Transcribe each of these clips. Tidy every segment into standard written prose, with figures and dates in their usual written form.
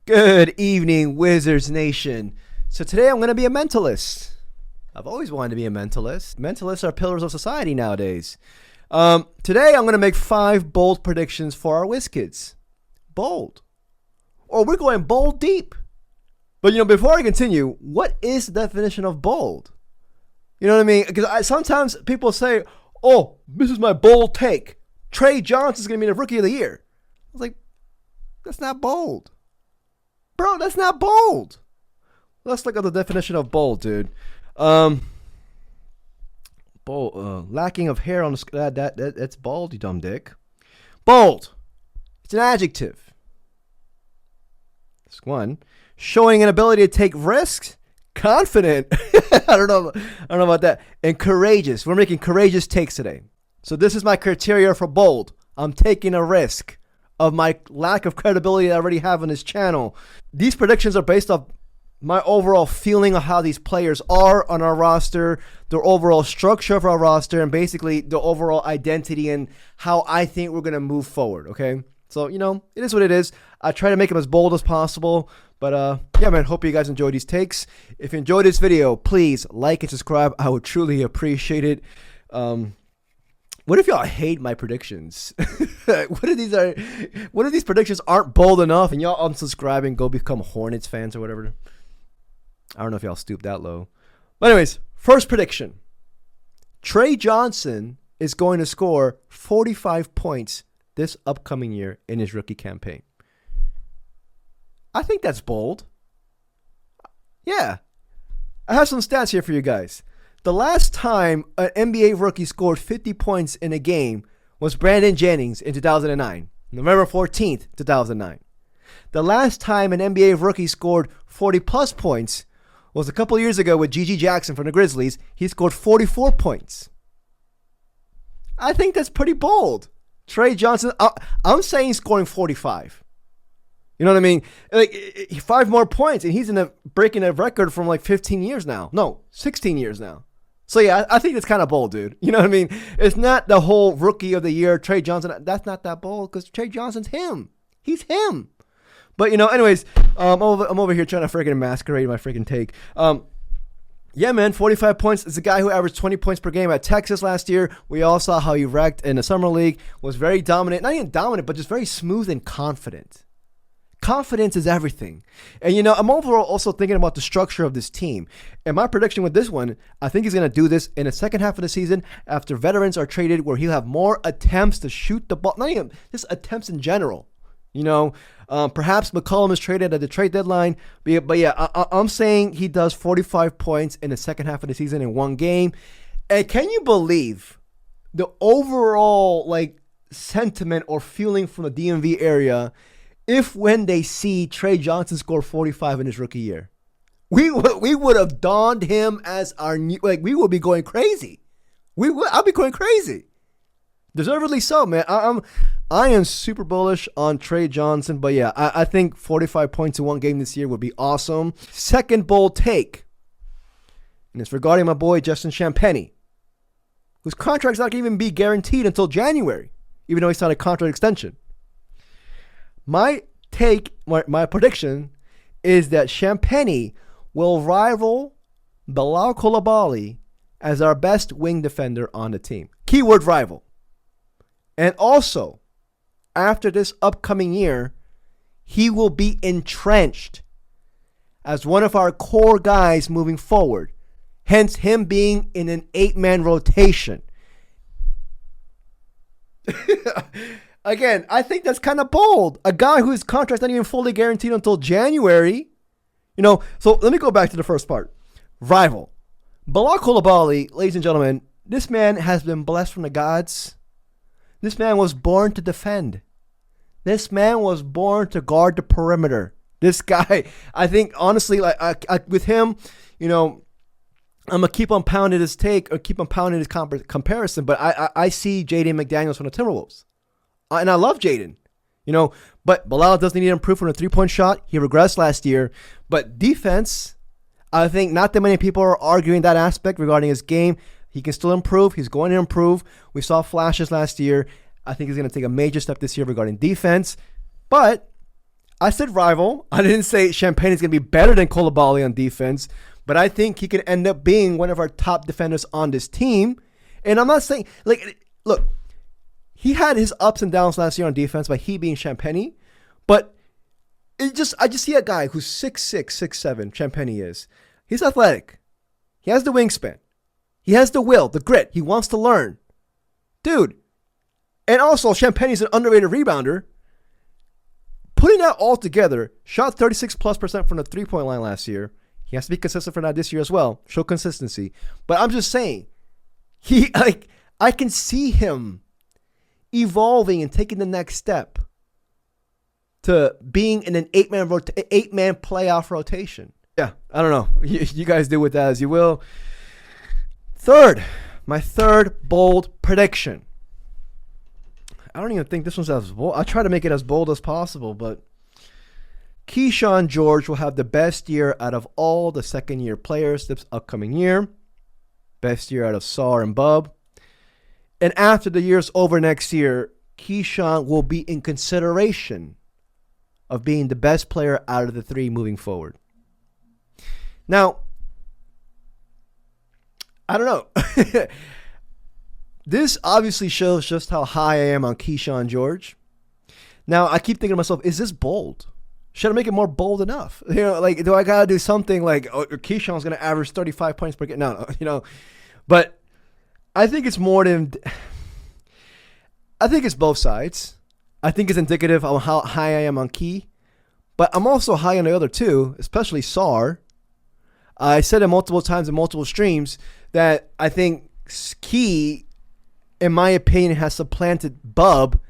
Good evening, Wizards Nation. So today I'm going to be a mentalist. I've always wanted to be a mentalist. Mentalists are pillars of society nowadays. Today I'm going to make 5 bold predictions for our WizKids. Bold. Or we're going bold deep. But before I continue, what is the definition of bold? You know what I mean? Because sometimes people say, oh, this is my bold take. Trey Johnson is going to be the rookie of the year. I was like, that's not bold. Bro, that's not bold. Let's look at the definition of bold, dude. Bold, lacking of hair on the that's bold, you dumb dick. Bold. It's an adjective. That's one. Showing an ability to take risks. Confident. I don't know about that. And courageous. We're making courageous takes today. So this is my criteria for bold. I'm taking a risk of my lack of credibility that I already have on this channel. These predictions are based off my overall feeling of how these players are on our roster, their overall structure of our roster, and basically the overall identity and how I think we're going to move forward, okay? So, it is what it is. I try to make them as bold as possible. But, yeah, man, hope you guys enjoyed these takes. If you enjoyed this video, please like and subscribe. I would truly appreciate it. What if y'all hate my predictions? What if these predictions aren't bold enough and y'all unsubscribe and go become Hornets fans or whatever? I don't know if y'all stoop that low. But anyways, first prediction. Trey Johnson is going to score 45 points this upcoming year in his rookie campaign. I think that's bold. Yeah. I have some stats here for you guys. The last time an NBA rookie scored 50 points in a game was Brandon Jennings in 2009, November 14th, 2009. The last time an NBA rookie scored 40-plus points was a couple years ago with G.G. Jackson from the Grizzlies. He scored 44 points. I think that's pretty bold. Trey Johnson, I'm saying scoring 45. You know what I mean? Like 5 more points, and he's breaking a record from like 15 years now. No, 16 years now. So, yeah, I think it's kind of bold, dude. You know what I mean? It's not the whole rookie of the year, Trey Johnson. That's not that bold because Trey Johnson's him. He's him. But, anyways, I'm over here trying to freaking masquerade my freaking take. Yeah, man, 45 points. It's a guy who averaged 20 points per game at Texas last year. We all saw how he wrecked in the summer league. Was very dominant. Not even dominant, but just very smooth and confident. Confidence is everything. And, I'm overall also thinking about the structure of this team. And my prediction with this one, I think he's going to do this in the second half of the season after veterans are traded where he'll have more attempts to shoot the ball. Not even just attempts in general. Perhaps McCollum is traded at the trade deadline. But yeah, I'm saying he does 45 points in the second half of the season in one game. And can you believe the overall sentiment or feeling from the DMV area if when they see Trey Johnson score 45 in his rookie year? We would have donned him as our new, we would be going crazy. I'll be going crazy. Deservedly so, man. I am super bullish on Trey Johnson, but yeah, I think 45 points in one game this year would be awesome. Second bold take, and it's regarding my boy Justin Champenie, whose contract's not going to even be guaranteed until January, even though he signed a contract extension. My prediction is that Champenie will rival Bilal Coulibaly as our best wing defender on the team. Keyword rival. And also, after this upcoming year, he will be entrenched as one of our core guys moving forward. Hence, him being in an 8-man rotation. Again, I think that's kind of bold. A guy whose contract's not even fully guaranteed until January. So let me go back to the first part. Rival. Bilal Coulibaly, ladies and gentlemen, this man has been blessed from the gods. This man was born to defend. This man was born to guard the perimeter. This guy, I think, honestly, with him, I'm going to keep on pounding his take or keep on pounding his comparison, but I see Jaden McDaniels from the Timberwolves. And I love Jaden, but Bilal doesn't need to improve from a 3-point shot. He regressed last year. But defense, I think not that many people are arguing that aspect regarding his game. He can still improve. He's going to improve. We saw flashes last year. I think he's going to take a major step this year regarding defense. But I said rival. I didn't say Champenie is going to be better than Coulibaly on defense, but I think he can end up being one of our top defenders on this team. And I'm not saying, like, look, he had his ups and downs last year on defense by he being Champenie, but I just see a guy who's 6'6", 6'7", Champenie is. He's athletic. He has the wingspan. He has the will, the grit. He wants to learn. Dude. And also, Champenie's an underrated rebounder. Putting that all together, shot 36+% from the three-point line last year. He has to be consistent for that this year as well. Show consistency. But I'm just saying, I can see him evolving and taking the next step to being in an eight-man playoff rotation. Yeah, I don't know. You guys do with that as you will. My third bold prediction. I don't even think this one's as bold. I try to make it as bold as possible, but Kyshawn George will have the best year out of all the second-year players this upcoming year. Best year out of Sarr and Bub. And after the year's over next year, Kyshawn will be in consideration of being the best player out of the three moving forward. Now, I don't know. This obviously shows just how high I am on Kyshawn George. Now, I keep thinking to myself, is this bold? Should I make it more bold enough? You know, like, do I got to do something like, Keyshawn's going to average 35 points per game? No, you know. But I think it's more than, I think it's both sides. I think it's indicative of how high I am on Key. But I'm also high on the other two, especially Sarr. I said it multiple times in multiple streams that I think Key, in my opinion, has supplanted Bub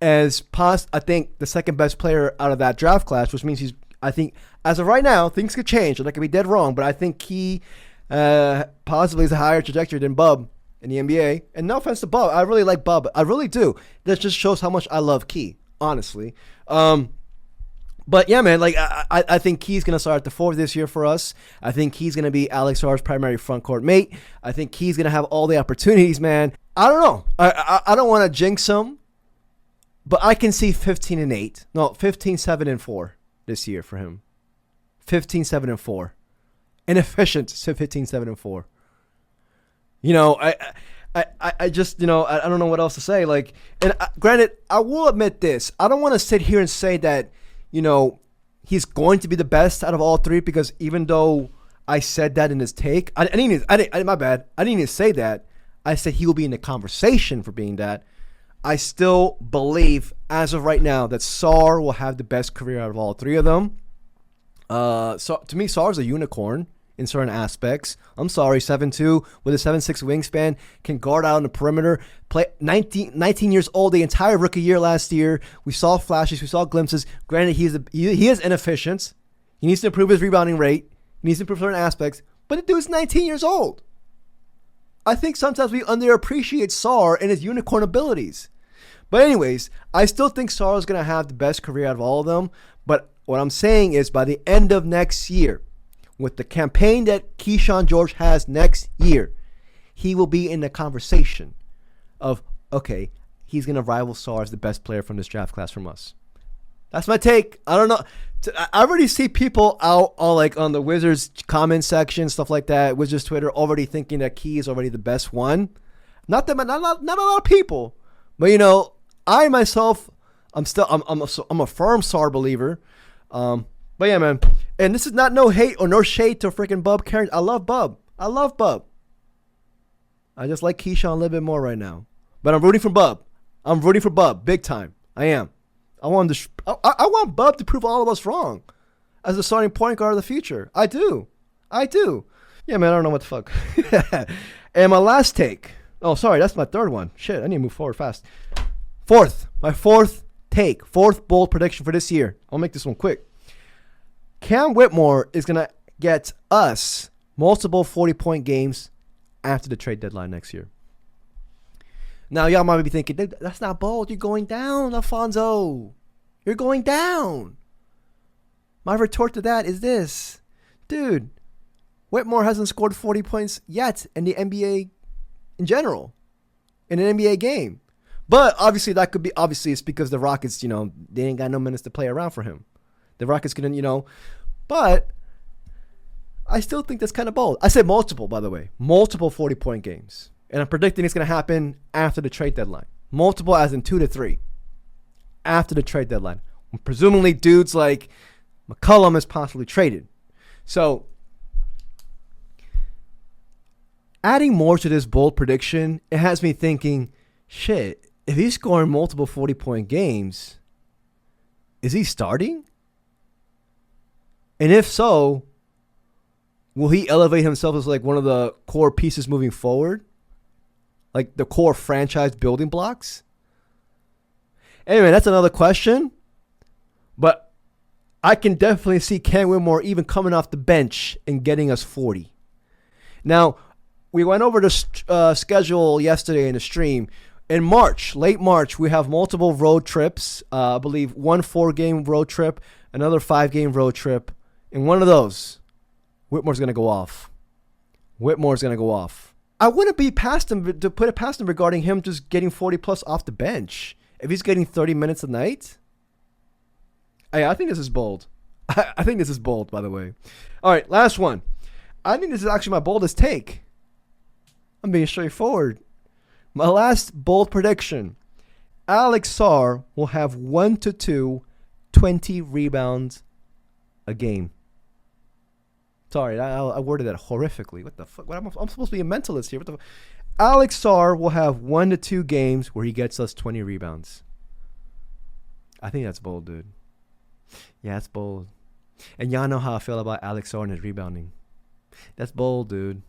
as I think the second best player out of that draft class, which means I think as of right now, things could change and I could be dead wrong, but I think Key possibly is a higher trajectory than Bub in the NBA. And no offense to Bub, I really like Bub. I really do. That just shows how much I love Key, honestly. But yeah, man, like I think Key's gonna start at the 4 this year for us. I think Key's gonna be Alex Sarr's primary front court mate. I think Key's gonna have all the opportunities, man. I don't know. I don't want to jinx him, but I can see 15-8. No, 15-7-4 this year for him. 15-7-4, inefficient 15-7-4. You know, I just, you know, I don't know what else to say. Like, and granted, I will admit this. I don't want to sit here and say that, you know, he's going to be the best out of all three, because even though I said that in his take, my bad. I didn't even say that. I said he will be in the conversation for being that. I still believe, as of right now, that Sarr will have the best career out of all three of them. So to me, Sarr's a unicorn in certain aspects. I'm sorry, 7'2", with a 7'6" wingspan, can guard out on the perimeter, play 19 years old, the entire rookie year last year. We saw flashes, we saw glimpses. Granted, he is inefficient. He needs to improve his rebounding rate. He needs to improve certain aspects. But the dude's 19 years old. I think sometimes we underappreciate Sarr and his unicorn abilities. But anyways, I still think Sarr is going to have the best career out of all of them. But what I'm saying is, by the end of next year, with the campaign that Kyshawn George has next year, he will be in the conversation of, okay, he's going to rival Sarr as the best player from this draft class from us. That's my take. I don't know. I already see people out on the Wizards comment section, stuff like that, Wizards Twitter, already thinking that Key is already the best one. Not a lot of people, but you know, I myself, I'm a firm Sarr believer. But yeah, man. And this is not no hate or no shade to freaking Bub Karen. I love Bub. I just like Kyshawn a little bit more right now. But I'm rooting for Bub. Big time. I am. I want Bub to prove all of us wrong as the starting point guard of the future. I do. Yeah, man, I don't know what the fuck. And my last take. Oh, sorry, that's my third one. Shit, I need to move forward fast. My fourth bold prediction for this year. I'll make this one quick. Cam Whitmore is going to get us multiple 40-point games after the trade deadline next year. Now, y'all might be thinking, that's not bold. You're going down, Alfonso. You're going down. My retort to that is this. Dude, Whitmore hasn't scored 40 points yet in the NBA in general, in an NBA game. But obviously, it's because the Rockets, you know, they ain't got no minutes to play around for him. The Rockets going to, but I still think that's kind of bold. I said multiple, by the way. Multiple 40-point games. And I'm predicting it's going to happen after the trade deadline. Multiple as in 2 to 3. After the trade deadline. Presumably dudes like McCollum is possibly traded. So, adding more to this bold prediction, it has me thinking, shit, if he's scoring multiple 40-point games, is he starting? And if so, will he elevate himself as like one of the core pieces moving forward? Like the core franchise building blocks? Anyway, that's another question. But I can definitely see Ken Whitmore even coming off the bench and getting us 40. Now, we went over the schedule yesterday in the stream. In March, late March, we have multiple road trips. I believe 1 4-game road trip, another 5-game road trip. And one of those, Whitmore's going to go off. Whitmore's going to go off. I wouldn't be past him to put it past him regarding him just getting 40 plus off the bench. If he's getting 30 minutes a night, I think this is bold. I think this is bold, by the way. All right, last one. I think this is actually my boldest take. I'm being straightforward. My last bold prediction. Alex Sarr will have 1 to 2 20 rebounds a game. Sorry, I worded that horrifically. What the fuck? I'm supposed to be a mentalist here. What the fuck? Alex Sarr will have 1 to 2 games where he gets us 20 rebounds. I think that's bold, dude. Yeah, it's bold. And y'all know how I feel about Alex Sarr and his rebounding. That's bold, dude.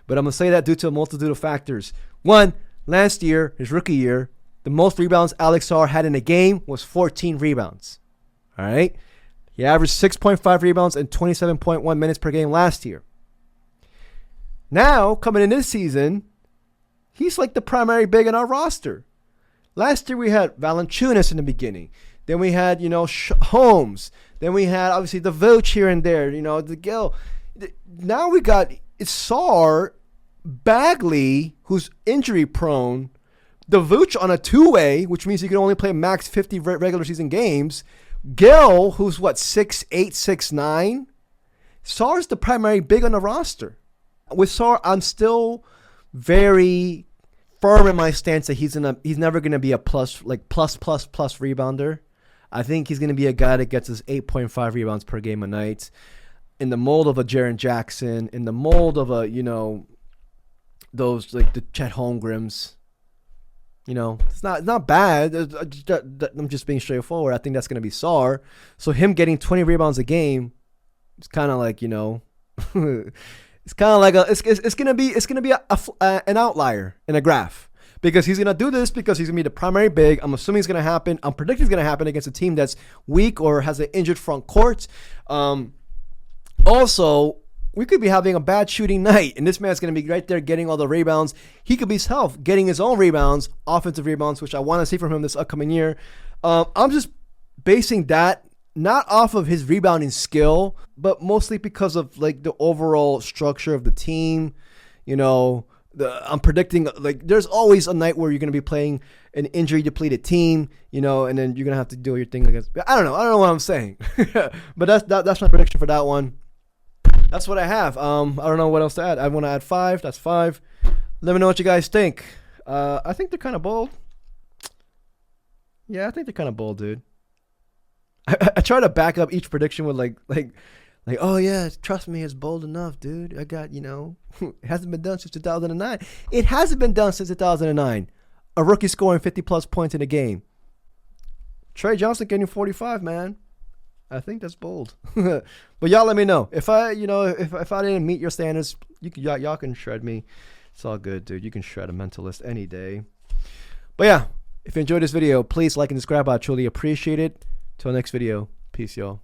But I'm going to say that due to a multitude of factors. One, last year, his rookie year, the most rebounds Alex Sarr had in a game was 14 rebounds. All right? He averaged 6.5 rebounds and 27.1 minutes per game last year. Now, coming in this season, he's like the primary big in our roster. Last year, we had Valanciunas in the beginning. Then we had, Holmes. Then we had, obviously, the Vooch here and there, the Gill. Now we got Sarr, Bagley, who's injury prone, the Vooch on a 2-way, which means he can only play max 50 regular season games. Gill, who's 6'8", 6'9". Sarr's the primary big on the roster. With Sarr, I'm still very firm in my stance that he's never gonna be a plus rebounder. I think he's gonna be a guy that gets us 8.5 rebounds per game a night, in the mold of a Jaren Jackson, in the mold of a those like the Chet Holmgrens. It's not bad. I'm just being straightforward. I think that's gonna be Sarr. So him getting 20 rebounds a game, it's kind of like it's kind of like it's gonna be an outlier in a graph, because he's gonna do this because he's gonna be the primary big. I'm assuming it's gonna happen. I'm predicting it's gonna happen against a team that's weak or has an injured front court. Also, we could be having a bad shooting night, and this man's going to be right there getting all the rebounds. He could be getting his own rebounds, offensive rebounds, which I want to see from him this upcoming year. I'm just basing that not off of his rebounding skill, but mostly because of the overall structure of the team. I'm predicting there's always a night where you're going to be playing an injury depleted team, and then you're going to have to do your thing against. I don't know what I'm saying, but that's my prediction for that one. That's what I have. I don't know what else to add. I want to add 5. That's 5. Let me know what you guys think. I think they're kind of bold. Yeah, I think they're kind of bold, dude. I try to back up each prediction with like, oh yeah, trust me, it's bold enough, dude. I got, it hasn't been done since 2009. It hasn't been done since 2009. A rookie scoring 50 plus points in a game. Trey Johnson getting 45, man. I think that's bold. But y'all let me know. If I didn't meet your standards, y'all can shred me. It's all good, dude. You can shred a mentalist any day. But yeah, if you enjoyed this video, please like and subscribe. I truly appreciate it. Till next video. Peace, y'all.